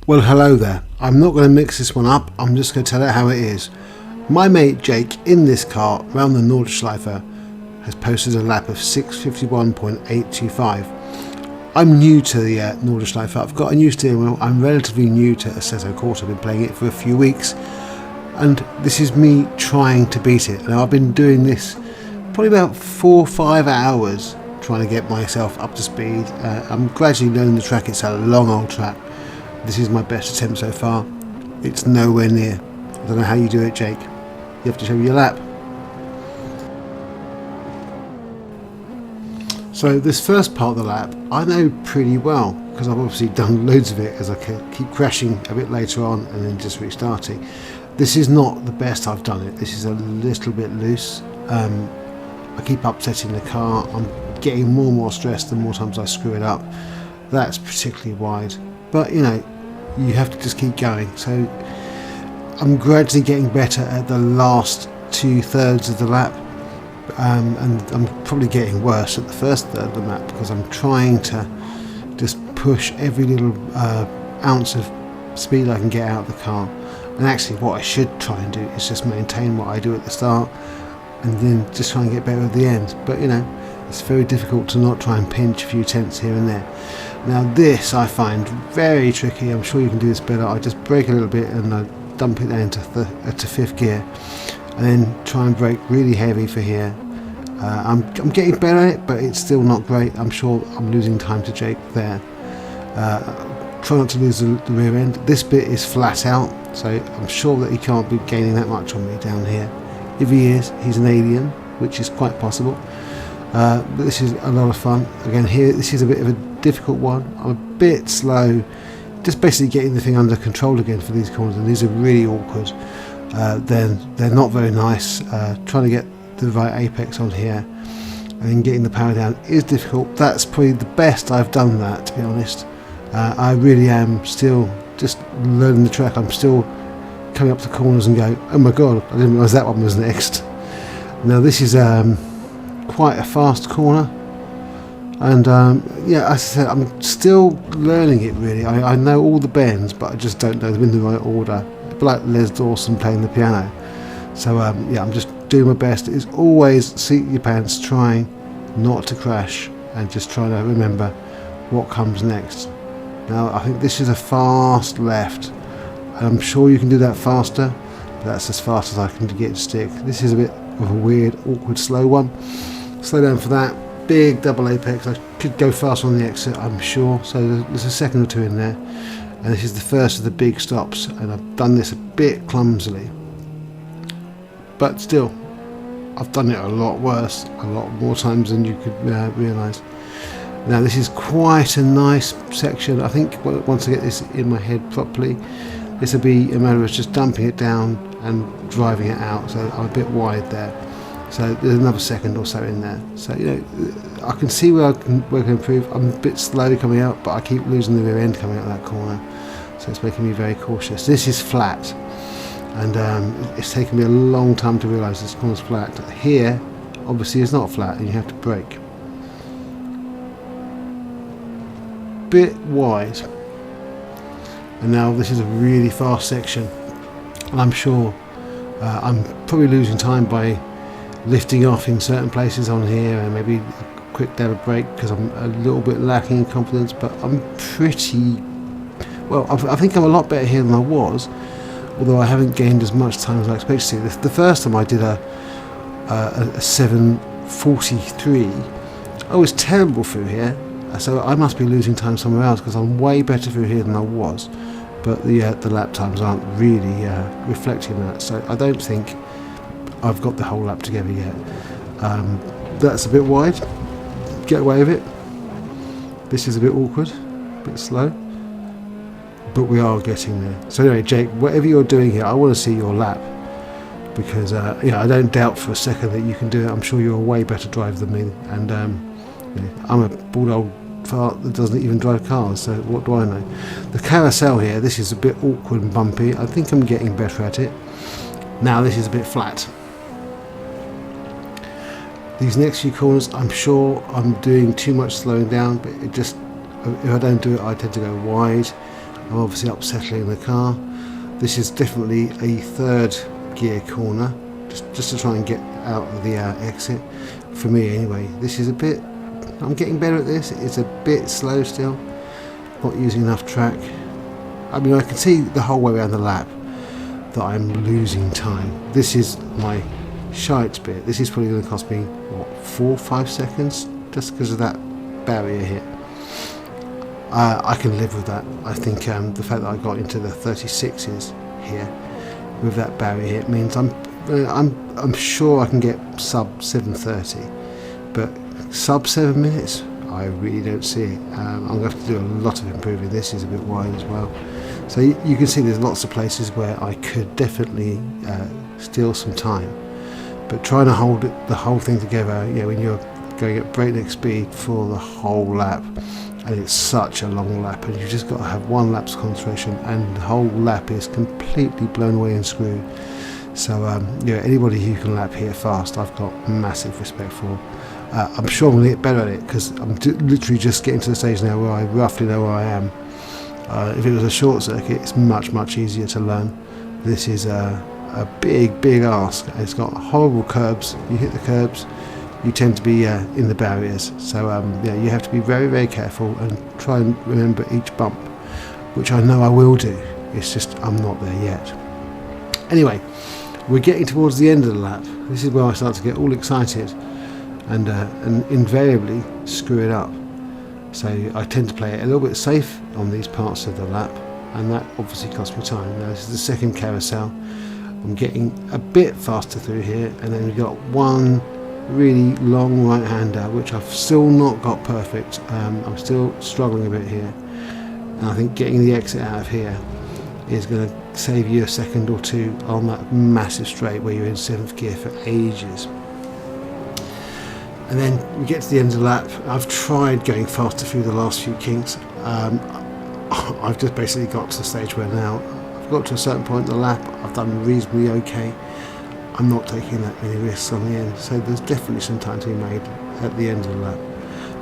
Well, hello there. I'm not going to mix this one up, I'm just going to tell it how it is. My mate Jake in this car round the Nordeschleife has posted a lap of 6:51.825. I'm new to the Nordeschleife. I've got a new steering wheel. I'm relatively new to Assetto Corsa. I've been playing it for a few weeks, and this is me trying to beat it. Now I've been doing this probably about 4 or 5 hours trying to get myself up to speed. I'm gradually learning the track. It's a long old track. This is my best attempt so far. It's nowhere near. I don't know how you do it, Jake. You have to show me your lap. So this first part of the lap I know pretty well because I've obviously done loads of it as I keep crashing a bit later on and then just restarting. This is not the best I've done it. This is a little bit loose. I keep upsetting the car. I'm getting more and more stressed the more times I screw it up. That's particularly wide. But you know, you have to just keep going. So I'm gradually getting better at the last 2/3 of the lap, and I'm probably getting worse at the first third of the lap because I'm trying to just push every little ounce of speed I can get out of the car. And actually what I should try and do is just maintain what I do at the start and then just try and get better at the end. But you know, it's very difficult to not try and pinch a few tenths here and there. Now this I find very tricky. I'm sure you can do this better. I just brake a little bit and I dump it down to fifth gear and then try and brake really heavy for here. I'm getting better at it, but it's still not great. I'm sure I'm losing time to Jake there. Try not to lose the rear end. This bit is flat out, so I'm sure that he can't be gaining that much on me down here. If he is, he's an alien, which is quite possible. But this is a lot of fun. Again, here this is a bit of a difficult one. I'm a bit slow, just basically getting the thing under control again for these corners, and these are really awkward. They're not very nice. Trying to get the right apex on here and then getting the power down is difficult. That's probably the best I've done that, to be honest. I really am still just learning the track. I'm still coming up to corners and go, oh my god, I didn't realise that one was next. Now this is quite a fast corner, and yeah, as I said, I'm still learning it really. I know all the bends, but I just don't know them in the right order. A bit like Les Dawson playing the piano. So yeah, I'm just doing my best. It's always seat your pants, trying not to crash and just trying to remember what comes next. Now I think this is a fast left, and I'm sure you can do that faster, but that's as fast as I can get to stick. This is a bit of a weird, awkward, slow one. Slow down for that. Big double apex. I could go faster on the exit, I'm sure. So there's a second or two in there, and this is the first of the big stops, and I've done this a bit clumsily, but still I've done it a lot worse, a lot more times than you could realise. Now this is quite a nice section. I think once I get this in my head properly, this will be a matter of just dumping it down and driving it out. So I'm a bit wide there. So there's another second or so in there. So you know, I can see where I can improve. I'm a bit slowly coming out, but I keep losing the rear end coming out of that corner. So it's making me very cautious. This is flat, and it's taken me a long time to realise this corner's flat. Here, obviously, it's not flat, and you have to brake. Bit wide, and now this is a really fast section, and I'm sure I'm probably losing time by lifting off in certain places on here and maybe a quick dab of brake because I'm a little bit lacking in confidence, but I'm pretty well. I think I'm a lot better here than I was, although I haven't gained as much time as I expected to. The first time I did a 7:43, I was terrible through here. So I must be losing time somewhere else because I'm way better through here than I was, but the lap times aren't really reflecting that. So I don't think I've got the whole lap together yet. That's a bit wide. Get away with it. This is a bit awkward, a bit slow, but we are getting there. So anyway, Jake, whatever you're doing here, I want to see your lap because yeah, I don't doubt for a second that you can do it. I'm sure you're a way better driver than me, and I'm a bald old fart that doesn't even drive cars, so what do I know? The carousel here, this is a bit awkward and bumpy. I think I'm getting better at it. Now this is a bit flat. These next few corners, I'm sure I'm doing too much slowing down, but it just, if I don't do it, I tend to go wide. I'm obviously upsettling the car. This is definitely a third gear corner, just to try and get out of the exit. For me anyway, this is a bit, I'm getting better at this, it's a bit slow still, not using enough track. I mean, I can see the whole way around the lap that I'm losing time. This is my shite bit. This is probably going to cost me, what, 4 or 5 seconds, just because of that barrier hit. I can live with that. I think the fact that I got into the 36s here with that barrier hit means I'm sure I can get sub 7:30, but sub 7 minutes, I really don't see it. I'm going to have to do a lot of improving. This is a bit wide as well, so you can see there's lots of places where I could definitely steal some time, but trying to hold the whole thing together, you know, when you're going at breakneck speed for the whole lap, and it's such a long lap, and you've just got to have one lap's concentration, and the whole lap is completely blown away and screwed. So yeah, anybody who can lap here fast, I've got massive respect for. I'm sure I'm going to get better at it, because I'm literally just getting to the stage now where I roughly know where I am. If it was a short circuit, it's much easier to learn. This is a big ask. It's got horrible curbs. You hit the curbs, you tend to be in the barriers, so yeah, you have to be very careful and try and remember each bump, which I know I will do. It's just I'm not there yet. Anyway, we're getting towards the end of the lap. This is where I start to get all excited and invariably screw it up. So I tend to play it a little bit safe on these parts of the lap, and that obviously costs me time. Now this is the second carousel. I'm getting a bit faster through here, and then we've got one really long right-hander, which I've still not got perfect. I'm still struggling a bit here, and I think getting the exit out of here is going to save you a second or two on that massive straight where you're in 7th gear for ages. And then we get to the end of the lap. I've tried going faster through the last few kinks. I've just basically got to the stage where now I've got to a certain point in the lap, I've done reasonably okay. I'm not taking that many risks on the end, so there's definitely some time to be made at the end of the lap.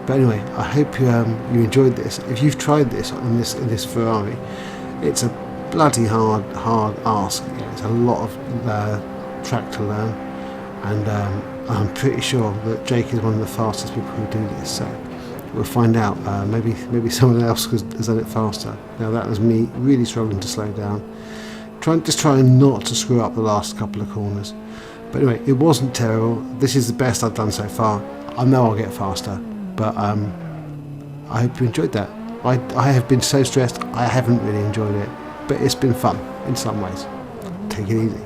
But anyway, I hope you enjoyed this. If you've tried this in this Ferrari, it's a bloody hard ask. It's a lot of track to learn, and I'm pretty sure that Jake is one of the fastest people who do this. So we'll find out. Maybe someone else has done it faster. Now that was me really struggling to slow down, trying not to screw up the last couple of corners. But anyway, it wasn't terrible. This is the best I've done so far. I know I'll get faster, but I hope you enjoyed that. I have been so stressed, I haven't really enjoyed it, but it's been fun in some ways. Take it easy.